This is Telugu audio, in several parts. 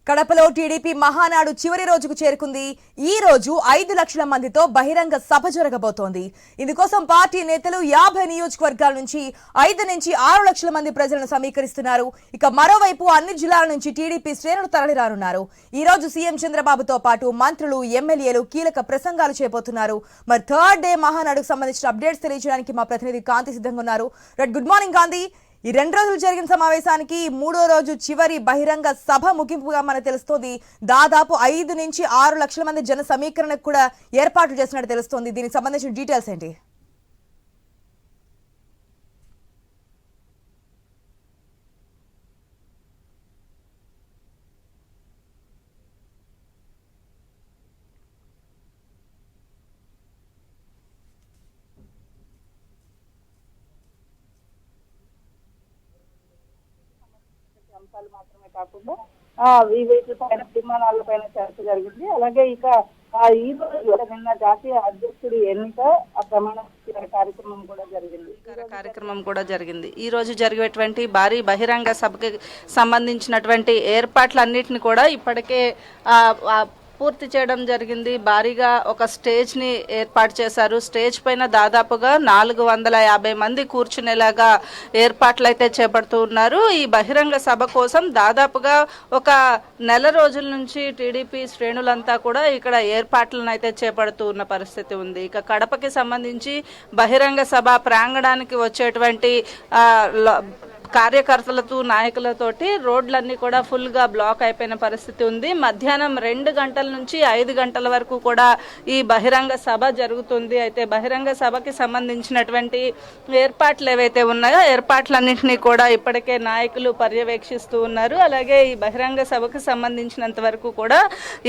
కడపలో టీడీపీ మహానాడు చివరి రోజుకు చేరుకుంది. ఈ రోజు 5 లక్షల మందితో బహిరంగ సభ జరగబోతోంది. ఇందుకోసం పార్టీ నేతలు 50 నియోజకవర్గాల నుంచి 5 నుంచి 6 లక్షల మంది ప్రజలను సమీకరిస్తున్నారు. ఇక మరోవైపు అన్ని జిల్లాల నుంచి టీడీపీ శ్రేణులు తరలిరానున్నారు. ఈ రోజు సీఎం చంద్రబాబుతో పాటు మంత్రులు, ఎమ్మెల్యేలు కీలక ప్రసంగాలు చేయబోతున్నారు. మరి థర్డ్ డే మహానాడుకు సంబంధించిన అప్డేట్స్ తెలియజేయడానికి మా ప్రతినిధి కాంతి సిద్ధంగా ఉన్నారు. గుడ్ మార్నింగ్ కాంతి. ఈ 2 రోజులు జరిగిన సమావేశానికి 3వ రోజు చివరి బహిరంగ సభ ముగింపుగా మనకు తెలుస్తోంది. దాదాపు 5 నుంచి 6 లక్షల మంది జన సమీకరణకు కూడా ఏర్పాట్లు చేసినట్టు తెలుస్తోంది. దీనికి సంబంధించిన డీటెయిల్స్ ఏంటి? అంశాలు మాత్రమే కాకుండా వీటిపైన తీర్మానాలపైన చర్చ జరిగింది. అలాగే ఇక ఈ రోజు నిన్న జాతీయ అధ్యక్షుడి ఎన్నిక ప్రమాణ కార్యక్రమం కూడా జరిగింది. ఈ రోజు జరిగేటువంటి భారీ బహిరంగ సభకి సంబంధించినటువంటి ఏర్పాట్లన్నిటిని కూడా ఇప్పటికే పూర్తి చేయడం జరిగింది. భారీగా ఒక స్టేజ్ని ఏర్పాటు చేశారు. స్టేజ్ పైన దాదాపుగా 450 మంది కూర్చునేలాగా ఏర్పాట్లు అయితే చేపడుతూ ఉన్నారు. ఈ బహిరంగ సభ కోసం దాదాపుగా ఒక నెల రోజుల నుంచి టీడీపీ శ్రేణులంతా కూడా ఇక్కడ ఏర్పాట్లను అయితే చేపడుతూ ఉన్న పరిస్థితి ఉంది. ఇక కడపకి సంబంధించి బహిరంగ సభ ప్రాంగణానికి వచ్చేటువంటి కార్యకర్తలతో నాయకులతోటి రోడ్లన్నీ కూడా ఫుల్గా బ్లాక్ అయిపోయిన పరిస్థితి ఉంది. మధ్యాహ్నం 2 గంటల నుంచి 5 గంటల వరకు కూడా ఈ బహిరంగ సభ జరుగుతుంది. అయితే బహిరంగ సభకి సంబంధించినటువంటి ఏర్పాట్లు ఏవైతే ఉన్నాయో ఏర్పాట్లన్నింటినీ కూడా ఇప్పటికే నాయకులు పర్యవేక్షిస్తూ ఉన్నారు. అలాగే ఈ బహిరంగ సభకు సంబంధించినంత వరకు కూడా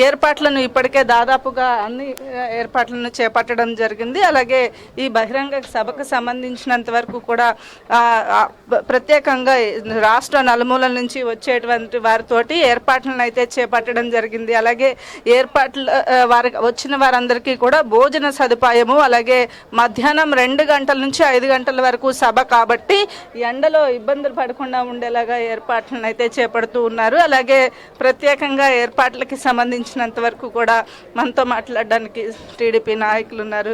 ఏర్పాట్లను ఇప్పటికే దాదాపుగా అన్ని ఏర్పాట్లను చేపట్టడం జరిగింది. అలాగే ఈ బహిరంగ సభకు సంబంధించినంత వరకు కూడా ప్రత్యేక రాష్ట్ర నలుమూలల నుంచి వచ్చేటువంటి వారితోటి ఏర్పాట్లను అయితే చేపట్టడం జరిగింది. అలాగే వచ్చిన వారందరికీ కూడా భోజన సదుపాయము, అలాగే మధ్యాహ్నం 2 గంటల నుంచి 5 గంటల వరకు సభ కాబట్టి ఎండలో ఇబ్బందులు పడకుండా ఉండేలాగా ఏర్పాట్లను అయితే చేపడుతూ ఉన్నారు. అలాగే ప్రత్యేకంగా ఏర్పాట్లకి సంబంధించినంత వరకు కూడా మనతో మాట్లాడడానికి టీడీపీ నాయకులు ఉన్నారు.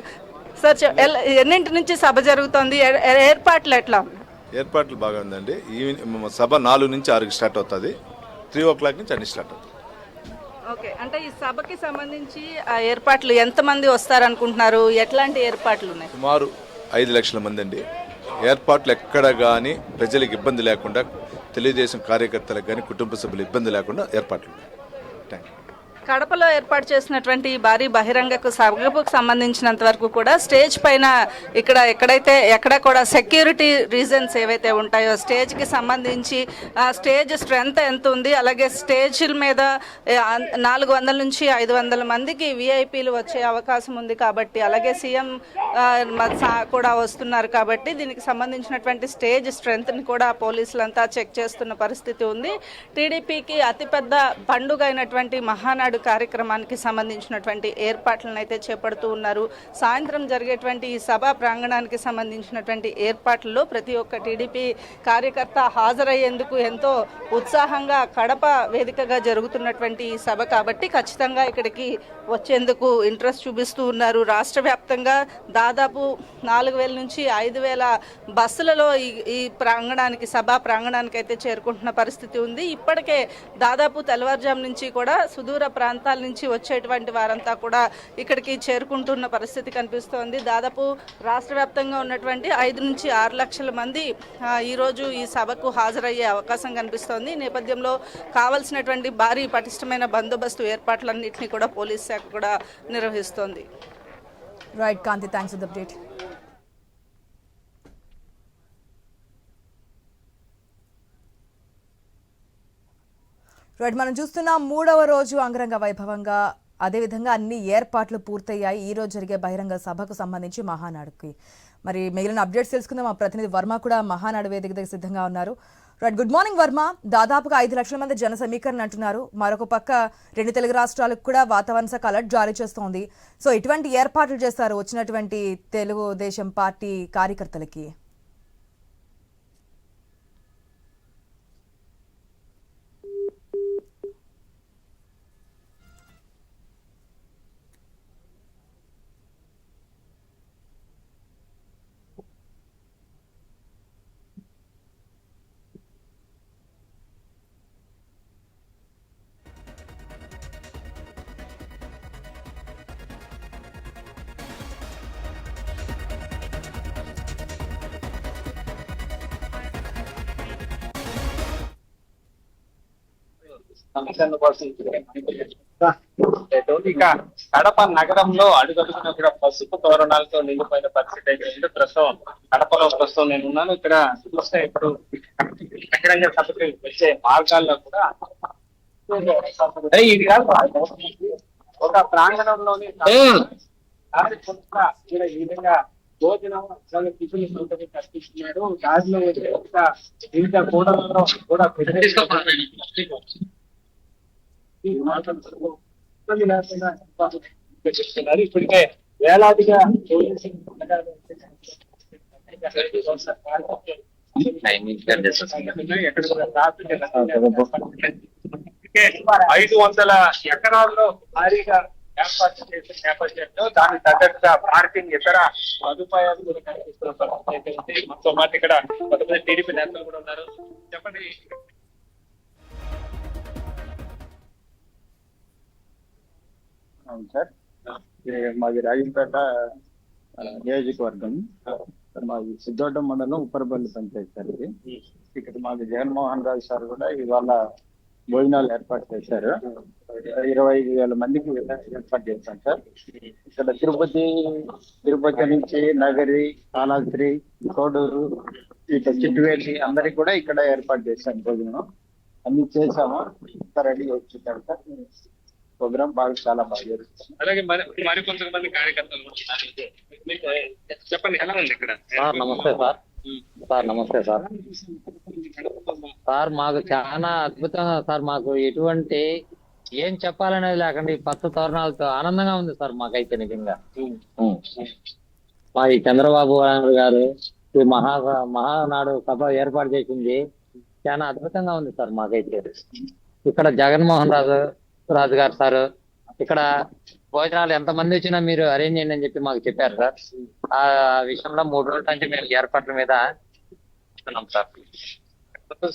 సార్, ఎన్నింటి నుంచి సభ జరుగుతోంది? ఏర్పాట్లు ఎట్లా? ఏర్పాట్లు బాగా ఉందండి. సభ 4 నుంచి 6కి స్టార్ట్ అవుతుంది. 3 o'clock నుంచి అన్ని స్టార్ట్ అవుతుంది. ఓకే, అంటే ఈ సభకి సంబంధించి ఆ ఏర్పాట్లు ఎంతమంది వస్తారనుకుంటున్నారు? ఎట్లాంటి ఏర్పాట్లు ఉన్నాయి? సుమారు 5 లక్షల మంది అండి. ఏర్పాట్లు ఎక్కడ కానీ ప్రజలకు ఇబ్బంది లేకుండా, తెలుగుదేశం కార్యకర్తలకు కానీ కుటుంబ సభ్యులు ఇబ్బంది లేకుండా ఏర్పాట్లు ఉన్నాయి. Thank you. కడపలో ఏర్పాటు చేసినటువంటి భారీ బహిరంగకు సభకు సంబంధించినంత వరకు కూడా స్టేజ్ పైన ఎక్కడ కూడా సెక్యూరిటీ రీజన్స్ ఏవైతే ఉంటాయో స్టేజ్కి సంబంధించి స్టేజ్ స్ట్రెంత్ ఎంత ఉంది, అలాగే స్టేజ్ల మీద 400 నుంచి 500 మందికి విఐపీలు వచ్చే అవకాశం ఉంది కాబట్టి, అలాగే సీఎం కూడా వస్తున్నారు కాబట్టి దీనికి సంబంధించినటువంటి స్టేజ్ స్ట్రెంత్ని కూడా పోలీసులంతా చెక్ చేస్తున్న పరిస్థితి ఉంది. టీడీపీకి అతిపెద్ద పండుగ అయినటువంటి మహానాడు కార్యక్రమానికి సంబంధించినటువంటి ఏర్పాట్లను అయితే చేపడుతూ ఉన్నారు. సాయంత్రం జరిగేటువంటి ఈ సభా ప్రాంగణానికి సంబంధించినటువంటి ఏర్పాట్లలో ప్రతి ఒక్క టీడీపీ కార్యకర్త హాజరయ్యేందుకు ఎంతో ఉత్సాహంగా కడప వేదికగా జరుగుతున్నటువంటి ఈ సభ కాబట్టి ఖచ్చితంగా ఇక్కడికి వచ్చేందుకు ఇంట్రెస్ట్ చూపిస్తూ ఉన్నారు. రాష్ట్ర వ్యాప్తంగా దాదాపు 4,000 నుంచి 5,000 బస్సులలో ఈ ప్రాంగణానికి సభా ప్రాంగణానికి అయితే చేరుకుంటున్న పరిస్థితి ఉంది. ఇప్పటికే దాదాపు తెల్లవారుజాము నుంచి కూడా సుదూర ప్రాంతాల నుంచి వచ్చేటువంటి వారంతా కూడా ఇక్కడికి చేరుకుంటున్న పరిస్థితి కనిపిస్తోంది. దాదాపు రాష్ట్ర వ్యాప్తంగా ఉన్నటువంటి 5 నుంచి 6 లక్షల మంది ఈరోజు ఈ సభకు హాజరయ్యే అవకాశం కనిపిస్తోంది. ఈ నేపథ్యంలో కావాల్సినటువంటి భారీ పటిష్టమైన బందోబస్తు ఏర్పాట్లన్నింటినీ కూడా పోలీస్ శాఖ కూడా నిర్వహిస్తోంది. Right Kanthi, thanks for the update. మనం చూస్తున్న 3వ రోజు అంగరంగ వైభవంగా అదేవిధంగా అన్ని ఏర్పాట్లు పూర్తయ్యాయి. ఈ రోజు జరిగే బహిరంగ సభకు సంబంధించి మహానాడుకి మరి మిగిలిన అప్డేట్స్ తెలుసుకుందాం. మా ప్రతినిధి వర్మ కూడా మహానాడు వేదిక దగ్గర సిద్ధంగా ఉన్నారు. Good morning Varma. దాదాపుగా 5 లక్షల మంది జన సమీకరణ అంటున్నారు. మరొక పక్క 2 తెలుగు రాష్ట్రాలకు కూడా వాతావరణ శాఖ అలర్ట్ జారీ చేస్తోంది. సో ఇటువంటి ఏర్పాట్లు చేస్తారు వచ్చినటువంటి తెలుగుదేశం పార్టీ కార్యకర్తలకి? కమిషన్ కోసం ఇక కడప నగరంలో అడుగడుగున కూడా పసుపు తోరణాలతో నిండిపోయిన పరిస్థితి అయితే ఉంది. ప్రస్తుతం కడపలో ప్రస్తుతం నేను ఉన్నాను. ఇక్కడ చూస్తే ఇప్పుడు బహిరంగ సభకి వచ్చే మార్గాల్లో కూడా ఇది కాదు, ఒక ప్రాంగణంలోని ఈ విధంగా భోజనం టిఫిన్ సౌకర్యం కల్పిస్తున్నారు. దారిలో వివిధ కూడలలో కూడా చెప్తున్నారు. ఇప్పటికే వేలాదిగా ఎక్కడ కూడా 500 ఎకరాల్లో భారీగా ఏర్పాటు చేసిన నేపథ్యంలో దానికి తగ్గట్టుగా పార్కింగ్ ఇతర సదుపాయాలు కూడా కనిపిస్తున్న పరిస్థితి అయితే ఉంది. మనతో పాటు ఇక్కడ కొంతమంది టీడీపీ నేతలు కూడా ఉన్నారు. చెప్పండి. అవును సార్, మాది రాజంపేట నియోజకవర్గం. మాది సిద్ధోటం మండలం ఉప్పరపల్లి పంచాయతీ సార్. ఇది ఇక్కడ మాకు జగన్మోహన్ రాజు సార్ కూడా ఇవాళ భోజనాలు ఏర్పాటు చేశారు. 25,000 మందికి ఏర్పాటు చేశాం సార్. ఇక్కడ తిరుపతి నుంచి నగరి, కాళాస్త్రి, కోడూరు, ఇక చిట్టువేలి అందరికి కూడా ఇక్కడ ఏర్పాటు చేశాం. భోజనం అన్ని చేశాము, రెడీ వచ్చింటారు సార్. ప్రోగ్రామ్ చాలా బాగా జరుగుతుంది. అలాగే మరి కొంతమంది కార్యకర్తలు చెప్పండి, ఎలా ఉంది ఇక్కడ? సార్ నమస్తే సార్. నమస్తే సార్. మాకు చాలా అద్భుతంగా సార్, మాకు ఎటువంటి ఏం చెప్పాలనేది లేకుండా ఈ పచ్చ తోరణాలతో ఆనందంగా ఉంది సార్. మాకైతే నిజంగా మా ఈ చంద్రబాబు నాయుడు గారు ఈ మహానాడు సభ ఏర్పాటు చేసింది చాలా అద్భుతంగా ఉంది సార్. మాకైతే ఇక్కడ జగన్మోహన్ రాజు గారు సార్ ఇక్కడ భోజనాలు ఎంతమంది వచ్చినా మీరు అరేంజ్ చేయండి అని చెప్పి మాకు చెప్పారు సార్. ఆ విషయంలో 3 రోజుల నుంచి మేము ఏర్పాట్ల మీద ఉన్నాం సార్.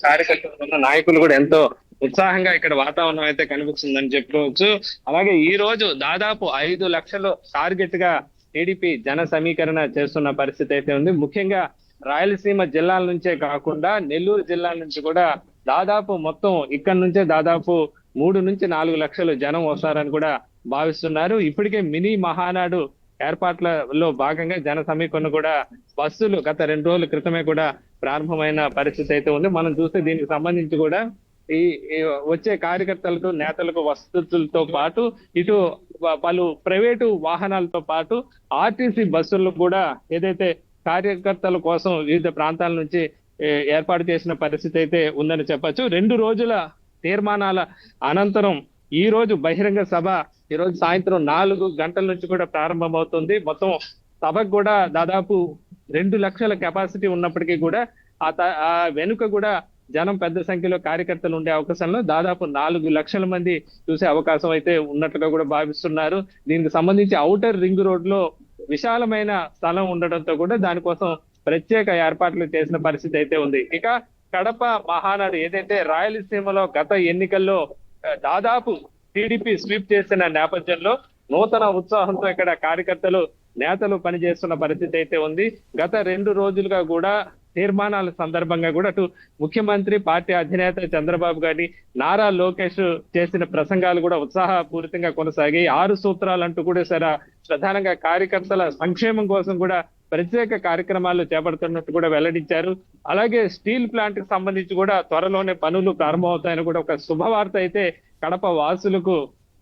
కార్యకర్తలు నాయకులు కూడా ఎంతో ఉత్సాహంగా ఇక్కడ వాతావరణం అయితే కనిపిస్తుందని చెప్పుకోవచ్చు. అలాగే ఈ రోజు దాదాపు 5 లక్షలు టార్గెట్ గా టీడీపీ జన సమీకరణ చేస్తున్న పరిస్థితి అయితే ఉంది. ముఖ్యంగా రాయలసీమ జిల్లాల నుంచే కాకుండా నెల్లూరు జిల్లా నుంచి కూడా దాదాపు మొత్తం ఇక్కడ నుంచే దాదాపు 3 నుంచి 4 లక్షలు జనం వస్తారని కూడా భావిస్తున్నారు. ఇప్పటికే మినీ మహానాడు ఏర్పాట్లలో భాగంగా జన సమీకరణ కూడా బస్సులు గత 2 రోజుల క్రితమే కూడా ప్రారంభమైన పరిస్థితి అయితే ఉంది. మనం చూస్తే దీనికి సంబంధించి కూడా ఈ వచ్చే కార్యకర్తలకు నేతలకు వసతులతో పాటు ఇటు పలు ప్రైవేటు వాహనాలతో పాటు ఆర్టీసీ బస్సులు కూడా ఏదైతే కార్యకర్తల కోసం వివిధ ప్రాంతాల నుంచి ఏర్పాటు చేసిన పరిస్థితి అయితే ఉందని చెప్పొచ్చు. 2 రోజుల తీర్మానాల అనంతరం ఈ రోజు బహిరంగ సభ ఈ రోజు సాయంత్రం 4 గంటల నుంచి కూడా ప్రారంభమవుతుంది. మొత్తం సభకు కూడా దాదాపు 2 లక్షల కెపాసిటీ ఉన్నప్పటికీ కూడా ఆ వెనుక కూడా జనం పెద్ద సంఖ్యలో కార్యకర్తలు ఉండే అవకాశంలో దాదాపు 4 లక్షల మంది చూసే అవకాశం అయితే ఉన్నట్లుగా కూడా భావిస్తున్నారు. దీనికి సంబంధించి ఔటర్ రింగ్ రోడ్ లో విశాలమైన స్థలం ఉండడంతో కూడా దానికోసం ప్రత్యేక ఏర్పాట్లు చేసిన పరిస్థితి అయితే ఉంది. ఇక కడప మహానాడు ఏదైతే రాయలసీమలో గత ఎన్నికల్లో దాదాపు టీడీపీ స్వీప్ చేసిన నేపథ్యంలో నూతన ఉత్సాహంతో ఇక్కడ కార్యకర్తలు నేతలు పనిచేస్తున్న పరిస్థితి అయితే ఉంది. గత 2 రోజులుగా కూడా తీర్మానాల సందర్భంగా కూడా అటు ముఖ్యమంత్రి పార్టీ అధినేత చంద్రబాబు గారి నారా లోకేష్ చేసిన ప్రసంగాలు కూడా ఉత్సాహపూరితంగా కొనసాగాయి. 6 సూత్రాలు అంటూ కూడా సరే ప్రధానంగా కార్యకర్తల సంక్షేమం కోసం కూడా ప్రత్యేక కార్యక్రమాలు చేపడుతున్నట్టు కూడా వెల్లడించారు. అలాగే స్టీల్ ప్లాంట్ కి సంబంధించి కూడా త్వరలోనే పనులు ప్రారంభమవుతాయని కూడా ఒక శుభవార్త అయితే కడప వాసులకు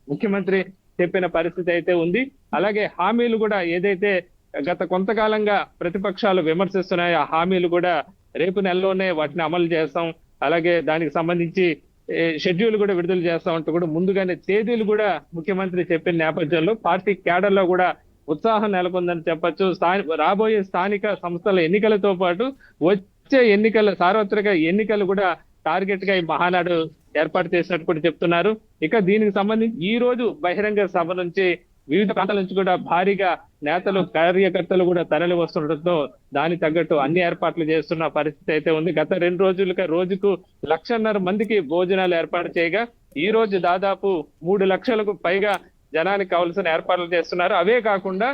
ముఖ్యమంత్రి చెప్పిన పరిస్థితి అయితే ఉంది. అలాగే హామీలు కూడా ఏదైతే గత కొంతకాలంగా ప్రతిపక్షాలు విమర్శిస్తున్నాయి ఆ హామీలు కూడా రేపు నెలలోనే వాటిని అమలు చేస్తాం, అలాగే దానికి సంబంధించి షెడ్యూల్ కూడా విడుదల చేస్తాం అంటూ కూడా ముందుగానే తేదీలు కూడా ముఖ్యమంత్రి చెప్పిన నేపథ్యంలో పార్టీ క్యాడర్ లో కూడా ఉత్సాహం నెలకొందని చెప్పొచ్చు. రాబోయే స్థానిక సంస్థల ఎన్నికలతో పాటు వచ్చే సార్వత్రిక ఎన్నికలు కూడా టార్గెట్ గా ఈ మహానాడు ఏర్పాటు చేసినట్టు కూడా చెప్తున్నారు. ఇక దీనికి సంబంధించి ఈ రోజు బహిరంగ సభ నుంచి వివిధ ప్రాంతాల నుంచి కూడా భారీగా నేతలు కార్యకర్తలు కూడా తరలి వస్తుండటంతో దానికి తగ్గట్టు అన్ని ఏర్పాట్లు చేస్తున్న పరిస్థితి అయితే ఉంది. గత 2 రోజులుగా రోజుకు 1,50,000 మందికి భోజనాలు ఏర్పాటు చేయగా ఈ రోజు దాదాపు 3 లక్షలకు పైగా జనానికి కావాల్సిన ఏర్పాట్లు చేస్తున్నారు. అవే కాకుండా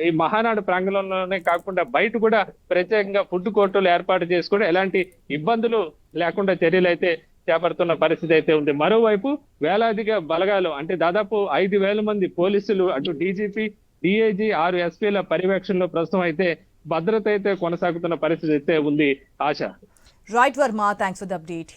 ఈ మహానాడు ప్రాంగణంలోనే కాకుండా బయట కూడా ప్రత్యేకంగా ఫుడ్ కోర్టులు ఏర్పాటు చేసుకుని ఎలాంటి ఇబ్బందులు లేకుండా చర్యలు అయితే చేపడుతున్న పరిస్థితి అయితే ఉంది. మరోవైపు వేలాదిగా బలగాలు అంటే దాదాపు 5,000 మంది పోలీసులు అటు డీజీపీ, డిఐజీ, 6 ఎస్పీల పర్యవేక్షణలో ప్రస్తుతం అయితే భద్రత అయితే కొనసాగుతున్న పరిస్థితి అయితే ఉంది. ఆశ. Right Varma, thanks for the update.